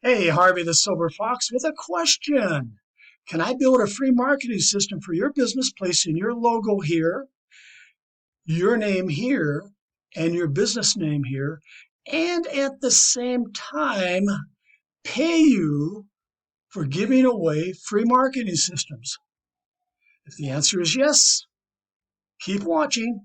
Hey, Harvey the Sober Fox with a question. Can I build a free marketing system for your business, placing your logo here, your name here, and your business name here, and at the same time pay you for giving away free marketing systems? If the answer is yes, keep watching.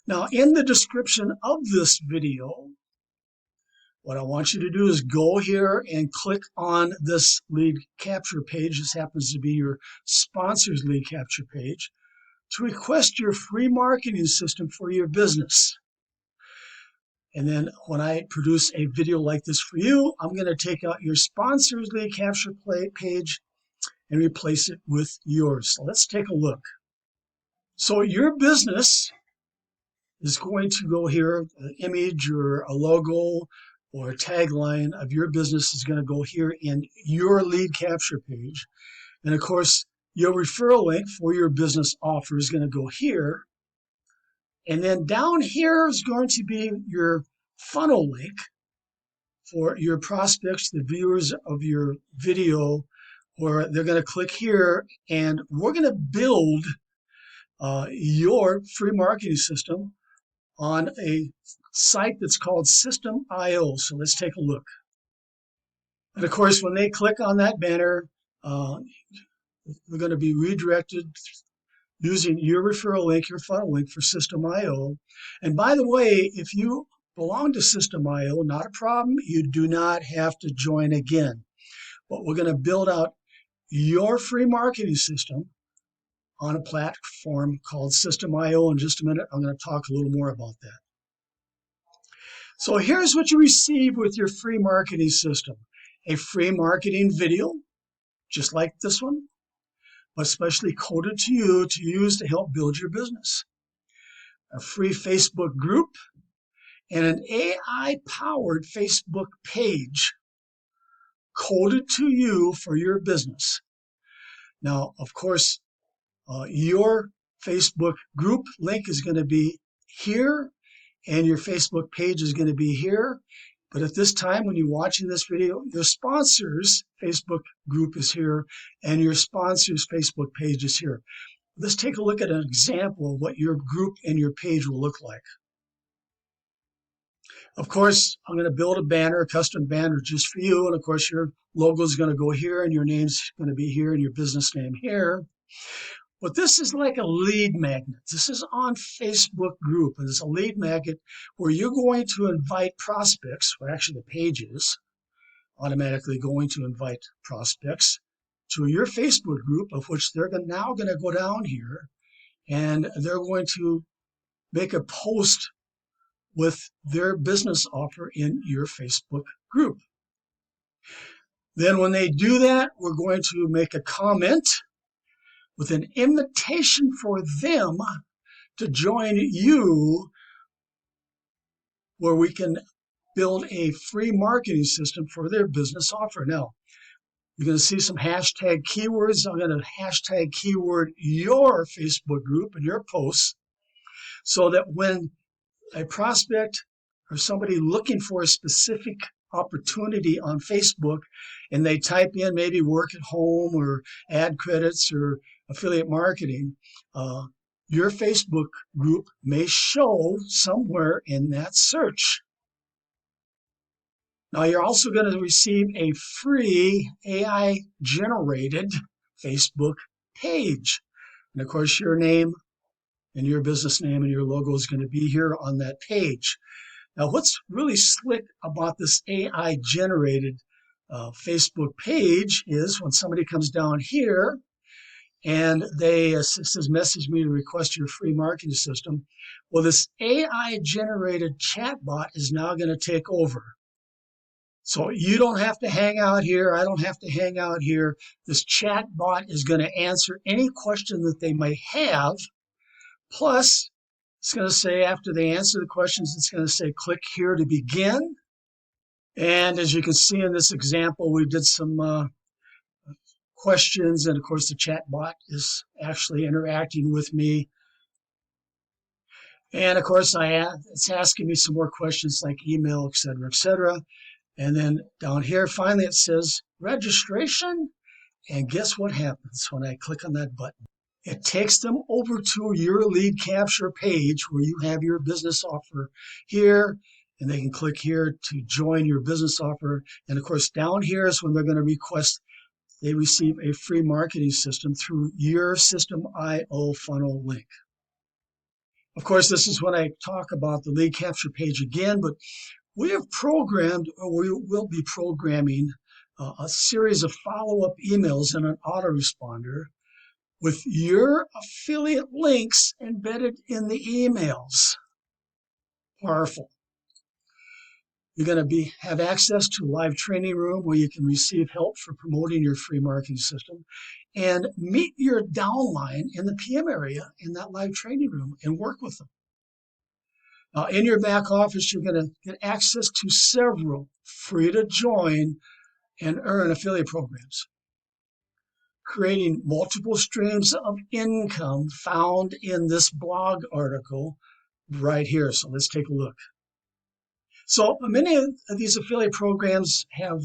Now, in the description of this video, what I want you to do is go here and click on this lead capture page. This happens to be your sponsor's lead capture page to request your free marketing system for your business. And then when I produce a video like this for you, I'm going to take out your sponsor's lead capture page and replace it with yours. So let's take a look. So your business is going to go here, an image or a logo or a tagline of your business is going to go here in your lead capture page. And of course, your referral link for your business offer is going to go here. And then down here is going to be your funnel link for your prospects, the viewers of your video, where they're going to click here, and we're going to build your free marketing system on a site that's called System.io. So let's take a look. And of course, when they click on that banner, they're going to be redirected using your referral link, your funnel link for System.io. And by the way, if you belong to System.io, not a problem. You do not have to join again. But we're going to build out your free marketing system on a platform called System.io. In just a minute, I'm going to talk a little more about that. So here's what you receive with your free marketing system. A free marketing video, just like this one, but specially coded to you to use to help build your business. A free Facebook group and an AI-powered Facebook page coded to you for your business. Now, of course, your Facebook group link is going to be here, and your Facebook page is going to be here. But at this time, when you're watching this video, your sponsor's Facebook group is here, and your sponsor's Facebook page is here. Let's take a look at an example of what your group and your page will look like. Of course, I'm going to build a banner, a custom banner just for you. And of course, your logo is going to go here, and your name's going to be here, and your business name here. But this is like a lead magnet. This is on Facebook group, and it's a lead magnet where you're going to invite prospects, or actually the page is automatically going to invite prospects to your Facebook group, of which they're now going to go down here, and they're going to make a post with their business offer in your Facebook group. Then when they do that, we're going to make a comment with an invitation for them to join you, where we can build a free marketing system for their business offer. Now, you're going to see some hashtag keywords. I'm going to hashtag keyword your Facebook group and your posts, so that when a prospect or somebody looking for a specific opportunity on Facebook and they type in maybe work at home or ad credits or affiliate marketing, your Facebook group may show somewhere in that search. Now, you're also going to receive a free AI-generated Facebook page. And of course, your name and your business name and your logo is going to be here on that page. Now, what's really slick about this AI-generated Facebook page is when somebody comes down here and they says, message me to request your free marketing system. Well, this AI-generated chatbot is now going to take over. So you don't have to hang out here. I don't have to hang out here. This chatbot is going to answer any question that they may have. Plus, it's going to say, after they answer the questions, it's going to say, click here to begin. And as you can see in this example, we did some questions, and of course the chat bot is actually interacting with me. And of course it's asking me some more questions like email, etc., etc. And then down here, finally, it says registration. And guess what happens when I click on that button? It takes them over to your lead capture page where you have your business offer here, and they can click here to join your business offer. And of course, down here is when they're going to request they receive a free marketing system through your System.io funnel link. Of course, this is when I talk about the lead capture page again, but we have programmed, or we will be programming, a series of follow-up emails in an autoresponder with your affiliate links embedded in the emails. Powerful. You're going to have access to a live training room where you can receive help for promoting your free marketing system and meet your downline in the PM area in that live training room and work with them. Now, in your back office, you're going to get access to several free to join and earn affiliate programs, creating multiple streams of income found in this blog article right here. So let's take a look. So many of these affiliate programs have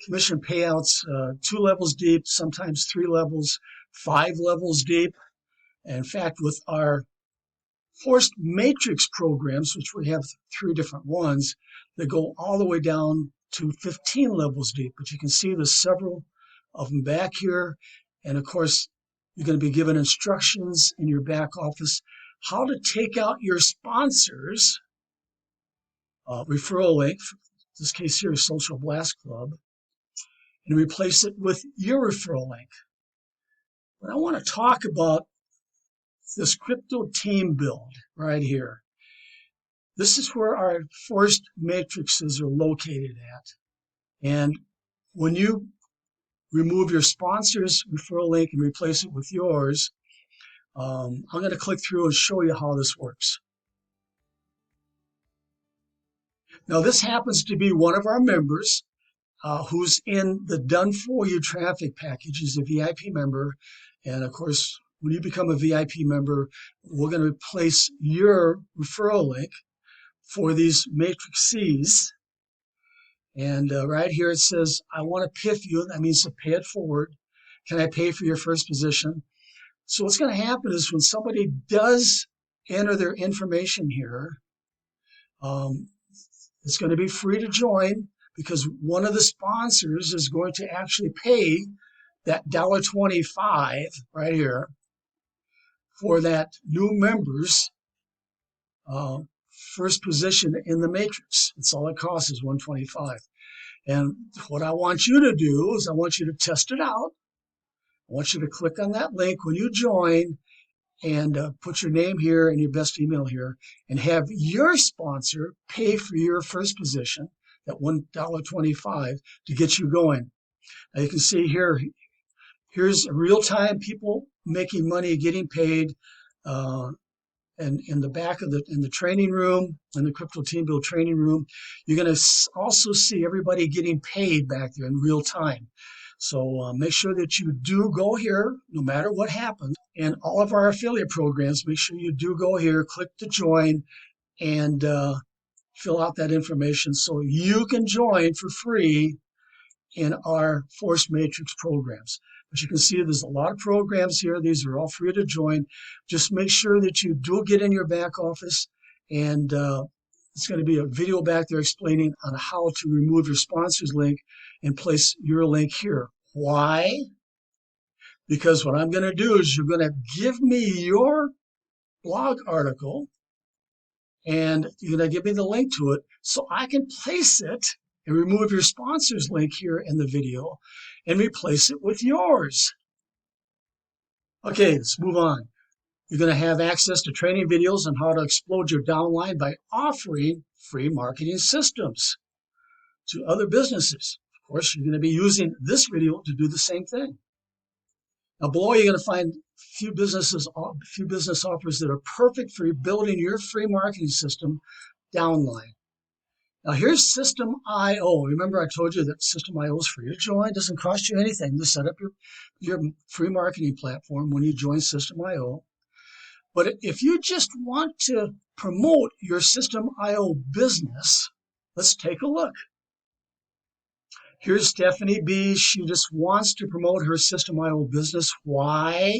commission payouts 2 levels deep, sometimes 3 levels, 5 levels deep. In fact, with our forced matrix programs, which we have 3 different ones, that go all the way down to 15 levels deep. But you can see there's several of them back here. And of course, you're going to be given instructions in your back office how to take out your sponsors referral link, in this case here is Social Blast Club, and replace it with your referral link. But I want to talk about this crypto team build right here. This is where our forced matrices are located at. And when you remove your sponsor's referral link and replace it with yours, I'm going to click through and show you how this works. Now, this happens to be one of our members who's in the Done For You traffic package. He's a VIP member. And of course, when you become a VIP member, we're going to replace your referral link for these matrix C's. And right here it says, I want to PIF you. That means to pay it forward. Can I pay for your first position? So what's going to happen is when somebody does enter their information here, it's going to be free to join because one of the sponsors is going to actually pay that $1.25 right here for that new member's first position in the matrix. That's all it costs is $1.25. And what I want you to do is I want you to test it out. I want you to click on that link when you join and put your name here and your best email here and have your sponsor pay for your first position, that $1.25, to get you going. Now you can see here, here's real-time people making money, getting paid. And in the back of in the training room, in the Crypto Team Build training room, you're going to also see everybody getting paid back there in real time. So make sure that you do go here, no matter what happens. And all of our affiliate programs, make sure you do go here, click to join, and fill out that information so you can join for free in our Force Matrix programs. But you can see there's a lot of programs here. These are all free to join. Just make sure that you do get in your back office, and it's going to be a video back there explaining on how to remove your sponsor's link and place your link here. Why? Because what I'm going to do is you're going to give me your blog article, and you're going to give me the link to it so I can place it and remove your sponsor's link here in the video and replace it with yours. Okay, let's move on. You're going to have access to training videos on how to explode your downline by offering free marketing systems to other businesses. Of course, you're going to be using this video to do the same thing. Now, below you're going to find a few business offers that are perfect for building your free marketing system downline. Now, here's System.io. Remember, I told you that System.io is free to join. It doesn't cost you anything to set up your free marketing platform when you join System.io. But if you just want to promote your System.io business, let's take a look. Here's Stephanie B. She just wants to promote her System.io business. Why?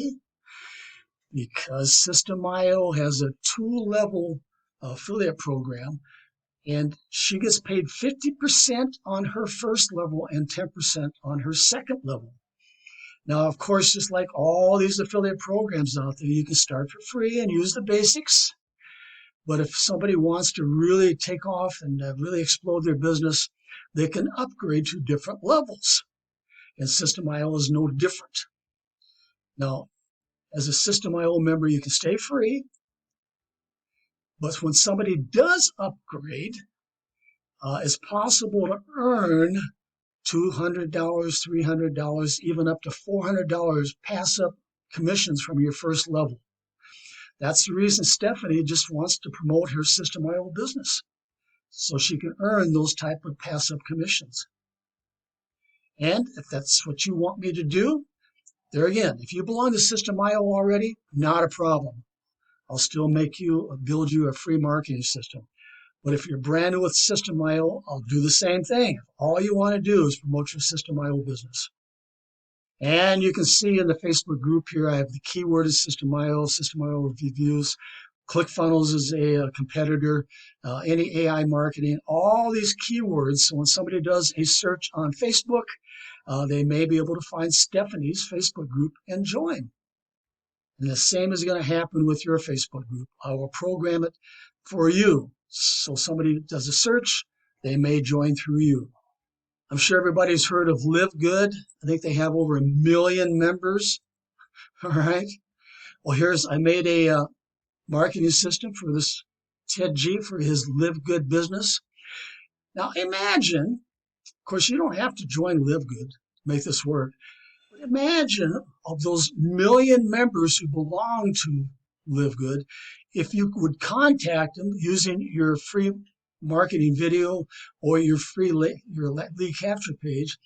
Because System.io has a 2-level affiliate program, and she gets paid 50% on her first level and 10% on her second level. Now, of course, just like all these affiliate programs out there, you can start for free and use the basics. But if somebody wants to really take off and really explode their business, they can upgrade to different levels. And System.io is no different. Now, as a System.io member, you can stay free. But when somebody does upgrade, it's possible to earn $200, $300, even up to $400 pass-up commissions from your first level. That's the reason Stephanie just wants to promote her System.io business, so she can earn those type of pass-up commissions. And if that's what you want me to do, there again, if you belong to System.io already, not a problem. I'll still build you a free marketing system. But if you're brand new with System.io, I'll do the same thing. All you want to do is promote your System.io business. And you can see in the Facebook group here, I have the keyword is System.io, System.io reviews. ClickFunnels is a competitor, any AI marketing, all these keywords. So when somebody does a search on Facebook, they may be able to find Stephanie's Facebook group and join. And the same is going to happen with your Facebook group. I will program it for you. So somebody does a search, they may join through you. I'm sure everybody's heard of Live Good. I think they have over 1 million members. All right. Well, I made a marketing system for this Ted G for his Live Good business. Now imagine, of course, you don't have to join Live Good to make this work. But imagine of those 1 million members who belong to Live Good, if you would contact them using your free marketing video or your free lead capture page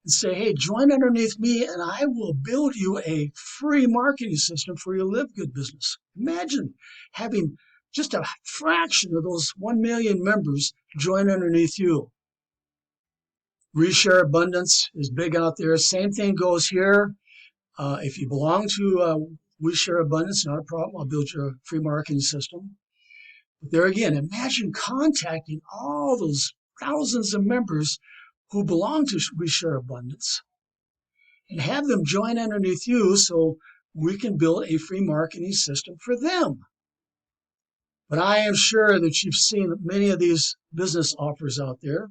and say, hey, join underneath me and I will build you a free marketing system for your Live Good business. Imagine having just a fraction of those 1 million members join underneath you. Reshare abundance is big out there. Same thing goes here. If you belong to We Share Abundance, not a problem. I'll build you a free marketing system. But there again, imagine contacting all those thousands of members who belong to We Share Abundance and have them join underneath you so we can build a free marketing system for them. But I am sure that you've seen many of these business offers out there,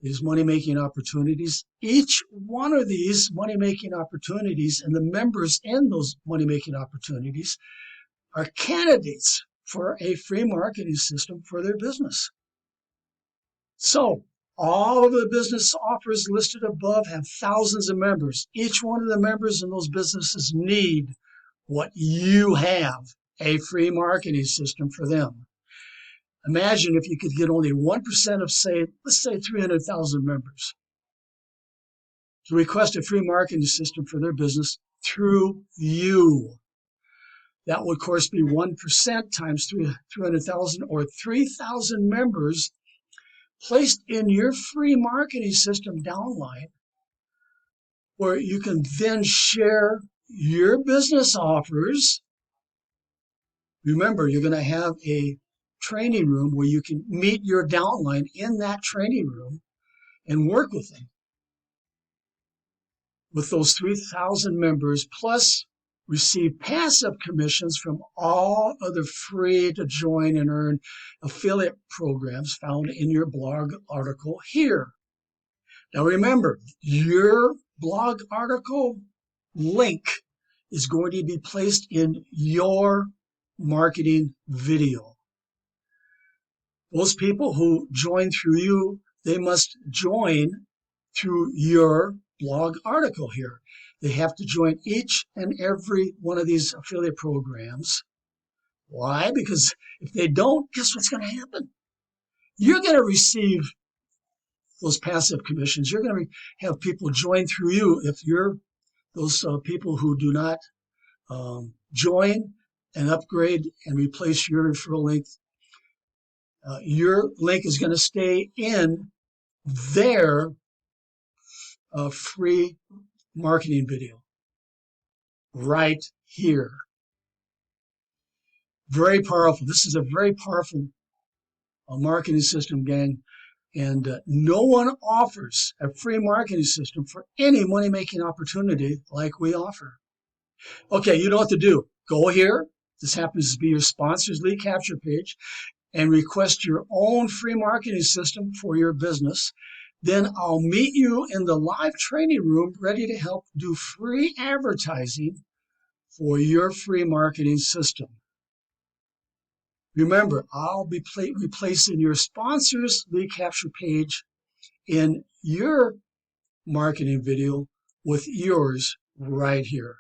these money-making opportunities. Each one of these money-making opportunities and the members in those money-making opportunities are candidates for a free marketing system for their business. So all of the business offers listed above have thousands of members. Each one of the members in those businesses need what you have, a free marketing system for them. Imagine if you could get only 1% of, let's say 300,000 members to request a free marketing system for their business through you. That would, of course, be 1% times 300,000 or 3,000 members placed in your free marketing system downline, where you can then share your business offers. Remember, you're going to have a training room where you can meet your downline in that training room and work with them. With those 3,000 members, plus receive passive commissions from all other free to join and earn affiliate programs found in your blog article here. Now remember, your blog article link is going to be placed in your marketing video. Those people who join through you, they must join through your blog article here. They have to join each and every one of these affiliate programs. Why? Because if they don't, guess what's going to happen? You're going to receive those passive commissions. You're going to have people join through you. If you're those people who do not join and upgrade and replace your referral link, your link is going to stay in their a free marketing video right here. Very powerful. This is a very powerful marketing system, gang. And no one offers a free marketing system for any money-making opportunity like we offer. Okay, you know what to do. Go here. This happens to be your sponsor's lead capture page, and request your own free marketing system for your business. Then I'll meet you in the live training room ready to help do free advertising for your free marketing system. Remember, I'll be replacing your sponsor's lead capture page in your marketing video with yours right here.